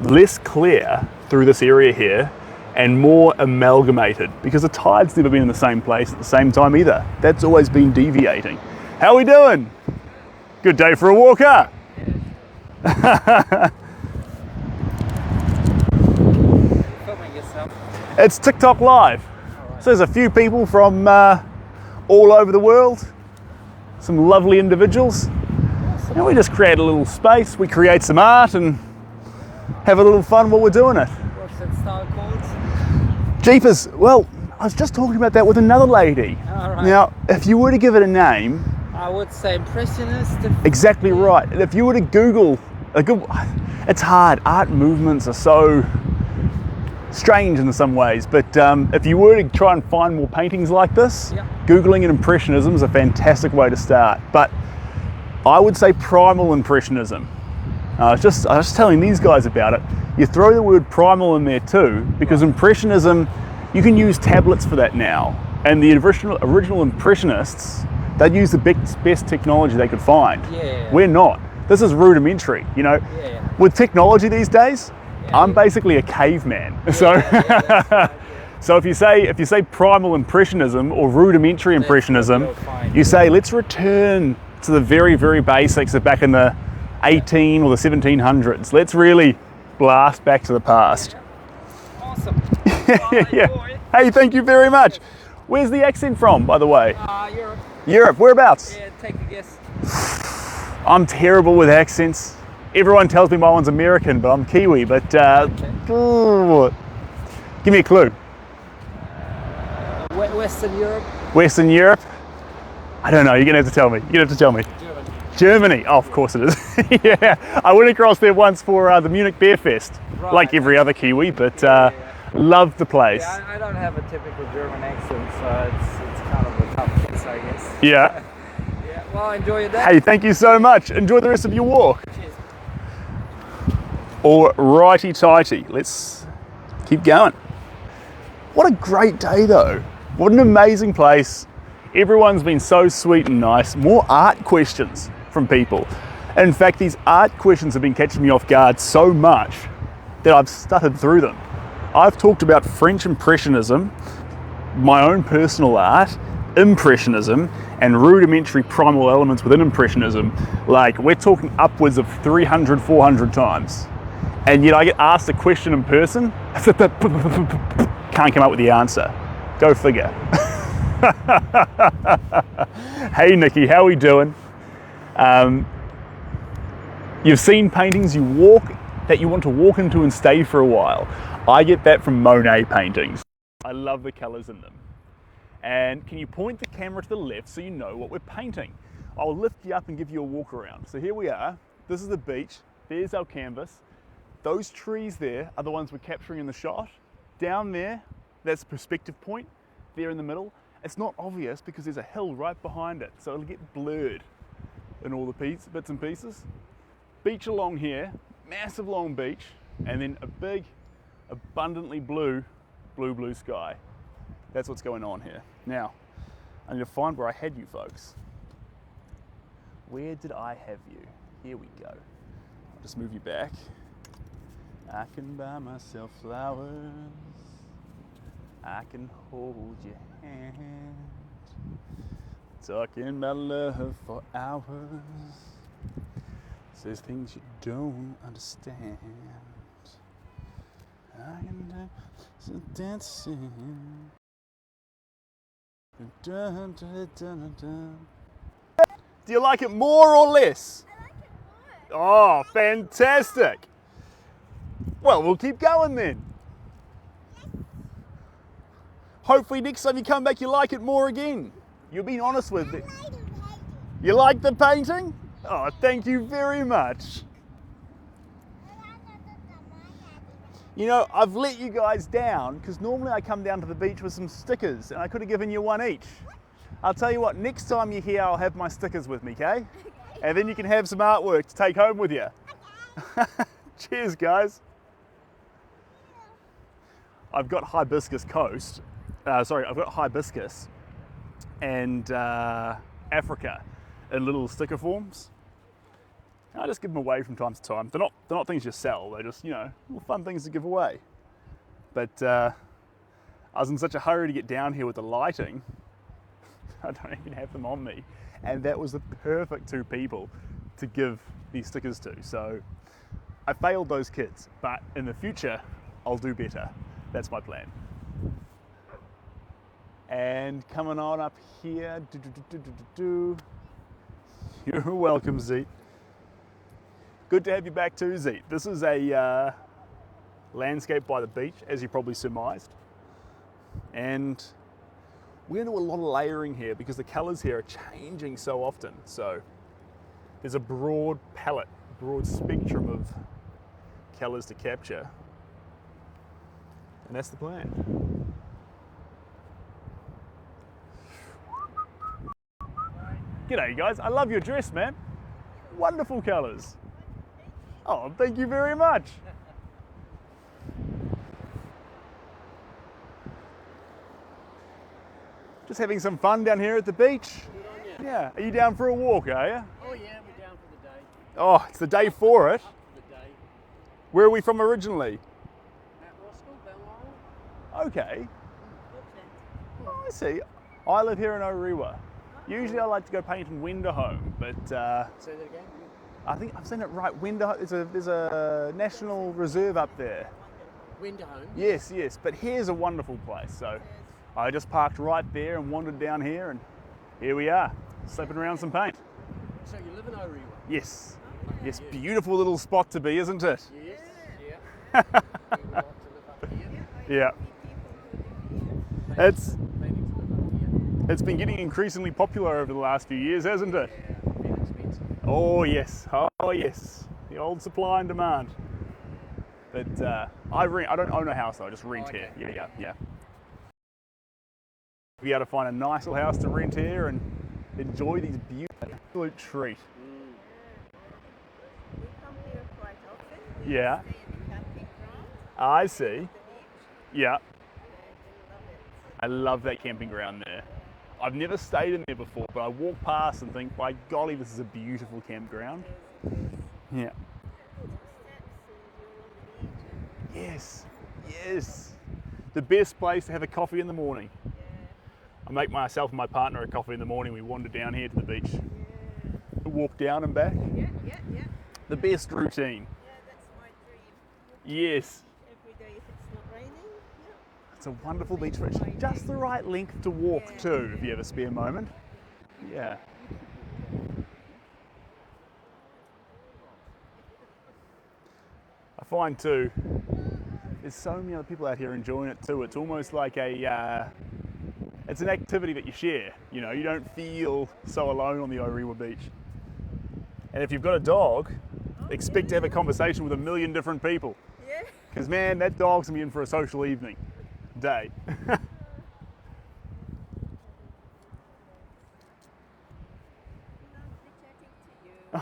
less clear through this area here and more amalgamated, because the tide's never been in the same place at the same time either. That's always been deviating. How we doing? Good day for a walk, huh? Filming yourself? It's Tik Tok Live. So there's a few people from all over the world, some lovely individuals. And we just create a little space, we create some art and have a little fun while we're doing it. What's that style called? Jeepers, well, I was just talking about that with another lady. Right. Now, if you were to give it a name, I would say impressionist. exactly right. And if you were to Google, it's hard. Art movements are so strange in some ways, but if you were to try and find more paintings like this, yeah, Googling impressionism is a fantastic way to start. But I would say primal impressionism. I was just telling these guys about it. You throw the word primal in there too, because impressionism, you can use tablets for that now. And the original impressionists, they'd use the best technology they could find. Yeah. We're not. This is rudimentary, you know. Yeah. With technology these days, Yeah, I'm yeah. basically a caveman. Yeah, So, that's right, so if you say primal impressionism or rudimentary impressionism, you'll find. you say let's return to the very, very basics of back in the 18 or the 1700s. Let's really blast back to the past. Awesome. Yeah. Hey, thank you very much. Where's the accent from, by the way? Europe. Europe, whereabouts? Yeah, take a guess. I'm terrible with accents. Everyone tells me my one's American, but I'm Kiwi, but give me a clue. Western Europe. Western Europe? I don't know, you're gonna have to tell me. You're gonna have to tell me. Germany, oh, of course it is. Yeah, I went across there once for the Munich Beer Fest, Right. like every other Kiwi, but loved the place. Yeah, I don't have a typical German accent, so it's kind of a tough guess, I guess. Yeah. Well, enjoy your day. Hey, thank you so much. Enjoy the rest of your walk. Cheers. All righty tighty. Let's keep going. What a great day though. What an amazing place. Everyone's been so sweet and nice. More art questions from people. And in fact, these art questions have been catching me off guard so much that I've stuttered through them. I've talked about French Impressionism, my own personal art, Impressionism, and rudimentary primal elements within Impressionism. Like, we're talking upwards of 300, 400 times. And yet I get asked a question in person, can't come up with the answer. Go figure. Hey Nikki, how are we doing? You've seen paintings that you want to walk into and stay for a while. I get that from Monet paintings. I love the colours in them. And can you point the camera to the left so you know what we're painting? I'll lift you up and give you a walk around. So here we are. This is the beach. There's our canvas. Those trees there are the ones we're capturing in the shot. Down there, that's the perspective point. There in the middle. It's not obvious because there's a hill right behind it, so it'll get blurred in all the bits and pieces. Beach along here, massive long beach, and then a big, abundantly blue sky. That's what's going on here. Now, I need to find where I had you folks. Where did I have you? Here we go. I'll just move you back. I can buy myself flowers. I can hold your hand. Talking about love for hours. Says things you don't understand. I can do some dancing. Dun, dun, dun, dun. Do you like it more or less? I like it more. Oh, fantastic. Well, we'll keep going then. Hopefully next time you come back you like it more again. You're being honest with it. You like the painting? Oh, thank you very much. You know, I've let you guys down because normally I come down to the beach with some stickers and I could have given you one each. I'll tell you what, next time you're here I'll have my stickers with me, okay? And then you can have some artwork to take home with you. Cheers, guys. I've got Hibiscus Coast. I've got Hibiscus and Africa in little sticker forms. I just give them away from time to time. They're not things you sell. They're just, you know, little fun things to give away. But I was in such a hurry to get down here with the lighting, I don't even have them on me. And that was the perfect two people to give these stickers to. So I failed those kids, but in the future, I'll do better. That's my plan. And coming on up here, you're welcome, Zeke. Good to have you back too, Zeke. This is a landscape by the beach, as you probably surmised. And we're gonna do a lot of layering here because the colors here are changing so often. So there's a broad palette, broad spectrum of colors to capture. And that's the plan. G'day guys, I love your dress, man. Wonderful colors. Oh, thank you very much. Just having some fun down here at the beach. Good on you. Yeah, are you down for a walk, are you? Oh yeah, we're down for the day. Oh, it's the day for it. The day. Where are we from originally? At Roscoe, Balmoral. Okay. Oh, I see. I live here in Orewa. Usually I like to go paint in Wenderholm, but Say that again. I think I've seen it right. Wenderholm, there's a national reserve up there. Winderholm. Yes, yes, but here's a wonderful place. So I just parked right there and wandered down here, and here we are, slipping around some paint. So you live in Orewa? Yes, yes, beautiful little spot to be, isn't it? Yes. Yeah. We would like to live up here. Yeah. Maybe to live up here. It's been getting increasingly popular over the last few years, hasn't it? Yeah, a bit expensive. Oh yes, the old supply and demand. But I don't own a house though, I just rent Okay. here. Yeah. Be able to find a nice little house to rent here and enjoy these beautiful absolute treat. We come here quite often. Yeah. Stay in the camping ground. I see. The beach. Yeah. We love it. I love that camping ground there. I've never stayed in there before, but I walk past and think, by golly, this is a beautiful campground. Yeah. Yes, yes. The best place to have a coffee in the morning. I make myself and my partner a coffee in the morning. We wander down here to the beach. Walk down and back. Yeah. The best routine. Yeah, that's my dream. Yes. Every day if it's not raining. Yeah. It's a wonderful beach for it. Just the right length to walk too, if you have a spare moment. Yeah. I find too, there's so many other people out here enjoying it too. It's almost like it's an activity that you share. You know, you don't feel so alone on the Orewa beach. And if you've got a dog, expect to have a conversation with a million different people. Yeah. Because man, that dog's gonna be in for a social evening, day.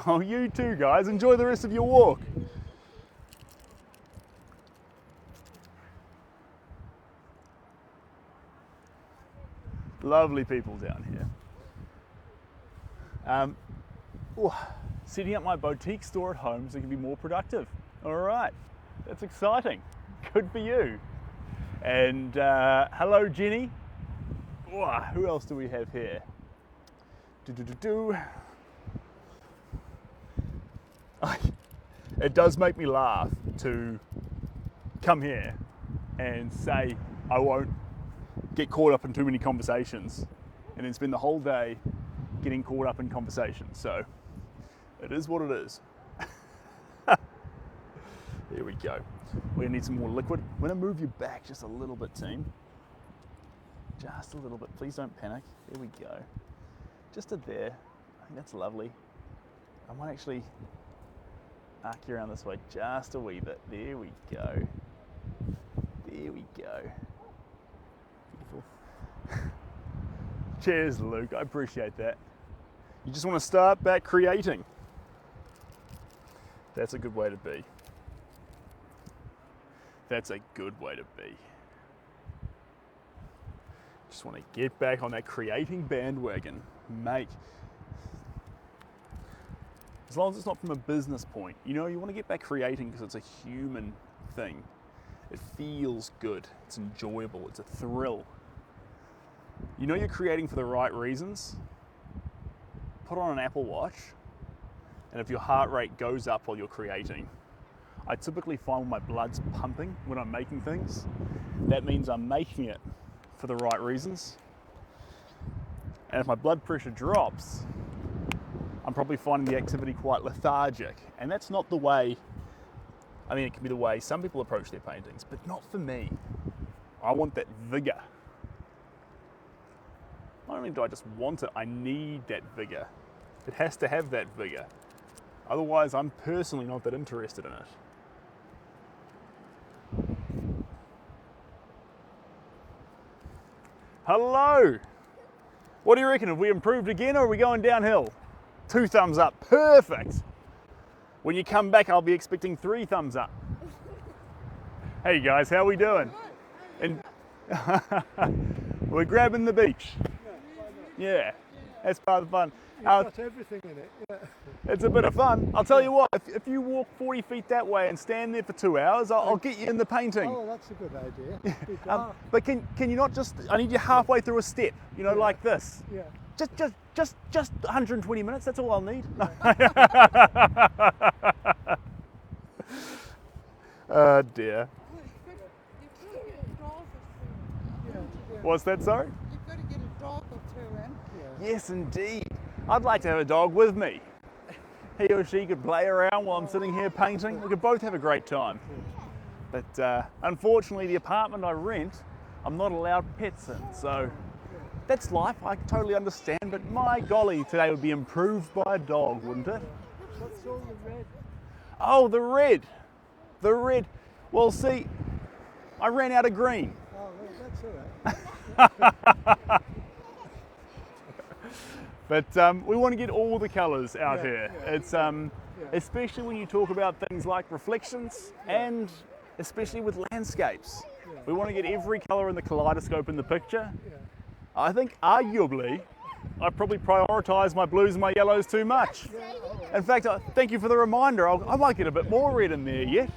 Oh, you too, guys. Enjoy the rest of your walk. Lovely people down here. Setting up my boutique store at home so I can be more productive. All right, that's exciting. Good for you. And hello, Jenny. Who else do we have here? It does make me laugh to come here and say I won't get caught up in too many conversations and then spend the whole day getting caught up in conversations. So it is what it is. There we go. We're gonna need some more liquid. I'm gonna move you back just a little bit, team. Just a little bit. Please don't panic. There we go. Just to there. I think that's lovely. I might actually arc you around this way just a wee bit. There we go. There we go. Beautiful. Cheers, Luke. I appreciate that. You just want to start back creating. That's a good way to be. That's a good way to be. Just want to get back on that creating bandwagon. Make. As long as it's not from a business point. You know, you want to get back creating because it's a human thing. It feels good. It's enjoyable. It's a thrill. You know you're creating for the right reasons. Put on an Apple Watch, and if your heart rate goes up while you're creating, I typically find when my blood's pumping when I'm making things, that means I'm making it for the right reasons. And if my blood pressure drops, I'm probably finding the activity quite lethargic. And that's not the way, I mean, it can be the way some people approach their paintings, but not for me. I want that vigor. Not only do I just want it, I need that vigor. It has to have that vigor. Otherwise, I'm personally not that interested in it. Hello! What do you reckon? Have we improved again or are we going downhill? 2 thumbs up, perfect! When you come back, I'll be expecting 3 thumbs up. Hey guys, how are we doing? And we're grabbing the beach. Yeah, that's part of the fun. It's got everything in it. Yeah. It's a bit of fun. I'll tell you what, if you walk 40 feet that way and stand there for 2 hours, I'll get you in the painting. Oh, that's a good idea. But can you not just, I need you halfway through a step, you know, like this. Yeah. Just 120 minutes, that's all I'll need. Oh dear. What's that, sorry? You've got to get a dog or two in. Yes, indeed. I'd like to have a dog with me. He or she could play around while I'm sitting here painting. We could both have a great time. But unfortunately, the apartment I rent, I'm not allowed pets in. So that's life, I totally understand. But my golly, today would be improved by a dog, wouldn't it? What's all the red? Oh, the red. The red. Well, see, I ran out of green. Oh, well, that's all right. But we want to get all the colours out Yeah, here. yeah, It's especially when you talk about things like reflections and especially with landscapes. We want to get every colour in the kaleidoscope in the picture. I think arguably I probably prioritise my blues and my yellows too much. In fact, thank you for the reminder. I might get a bit more red in there yet.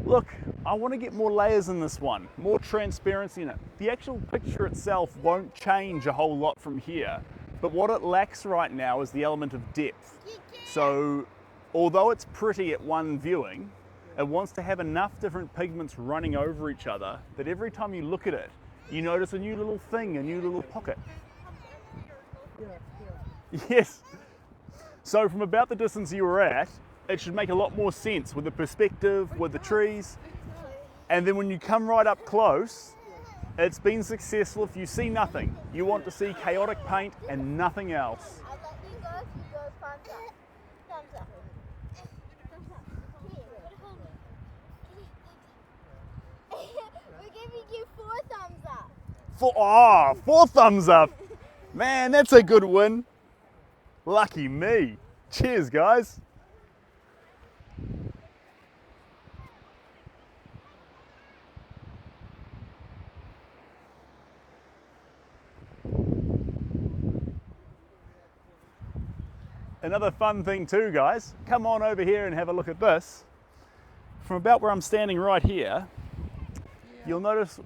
Look, I want to get more layers in this one, more transparency in it. The actual picture itself won't change a whole lot from here, but what it lacks right now is the element of depth. So, although it's pretty at one viewing, it wants to have enough different pigments running over each other that every time you look at it, you notice a new little thing, a new little pocket. Yes. So from about the distance you were at, it should make a lot more sense with the perspective, with the trees. And then when you come right up close, it's been successful if you see nothing. You want to see chaotic paint and nothing else. I'll let you go if you go thumbs up. Thumbs up. Thumbs up. We're giving you 4 thumbs up. 4 thumbs up. Man, that's a good win. Lucky me. Cheers, guys. Another fun thing too, guys, come on over here and have a look at this. From about where I'm standing right here, you'll notice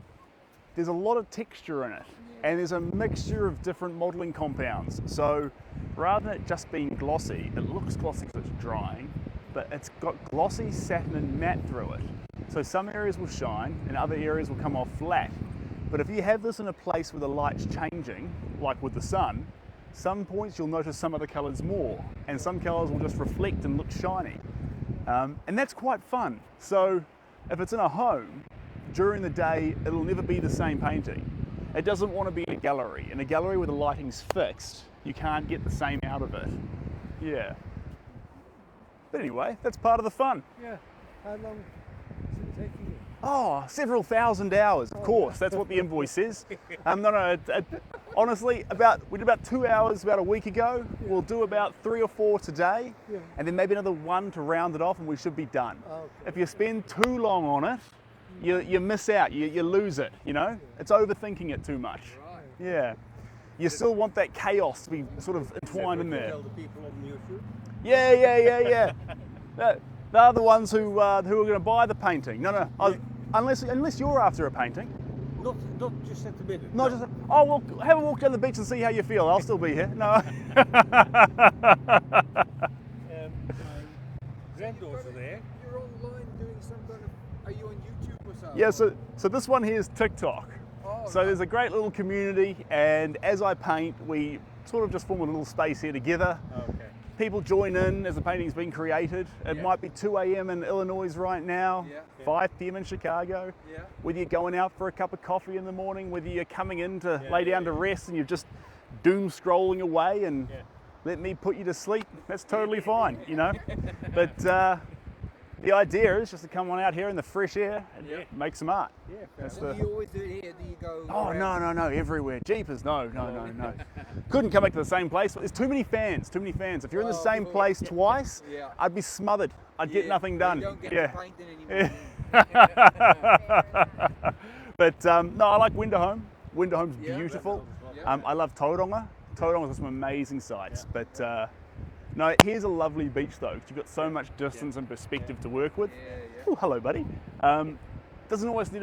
there's a lot of texture in it, and there's a mixture of different modelling compounds. So rather than it just being glossy, it looks glossy because it's drying, but it's got glossy, satin and matte through it. So some areas will shine and other areas will come off flat. But if you have this in a place where the light's changing, like with the sun, some points you'll notice some of the colours more, and some colours will just reflect and look shiny. And that's quite fun. So if it's in a home, during the day, it'll never be the same painting. It doesn't want to be in a gallery. In a gallery where the lighting's fixed, you can't get the same out of it. Yeah. But anyway, that's part of the fun. Yeah. How long is it taking you? Oh, several thousand hours, of course. That's what the invoice says. Honestly, we did about 2 hours about a week ago. We'll do about 3 or 4 today, and then maybe another 1 to round it off, and we should be done. Okay. If you spend too long on it, you miss out, you lose it, you know? It's overthinking it too much. Right. Yeah. You still want that chaos to be sort of entwined in there. Tell the people on YouTube. Yeah. They're the ones who are going to buy the painting. No, unless you're after a painting. Not just at the minute. Not just. Oh, well, have a walk down the beach and see how you feel. I'll still be here. No. My granddaughter there. You're online doing some kind of. Are you on YouTube or something? Yeah. So this one here is Tik Tok. Oh, So there's a great little community, and as I paint, we sort of just form a little space here together. Okay. People join in as the painting's being created. It might be 2 a.m. in Illinois right now, 5 p.m. in Chicago. Yeah. Whether you're going out for a cup of coffee in the morning, whether you're coming in to lay down to rest and you're just doom scrolling away and let me put you to sleep, that's totally fine, you know. But the idea is just to come on out here in the fresh air and make some art. Yeah. That's Do you always do it here? Do you go? Oh, around? no, everywhere. Jeepers, no. Couldn't come back to the same place. There's too many fans. If you're in the same place twice, I'd be smothered. I'd get nothing done. You don't get the painting anymore. But no, I like Winterholm. Winterholm's beautiful. Yeah. I love Tauranga. Tauranga's got some amazing sights. But no, here's a lovely beach though, 'cause you've got so much distance and perspective to work with. Oh, hello, buddy. Doesn't always need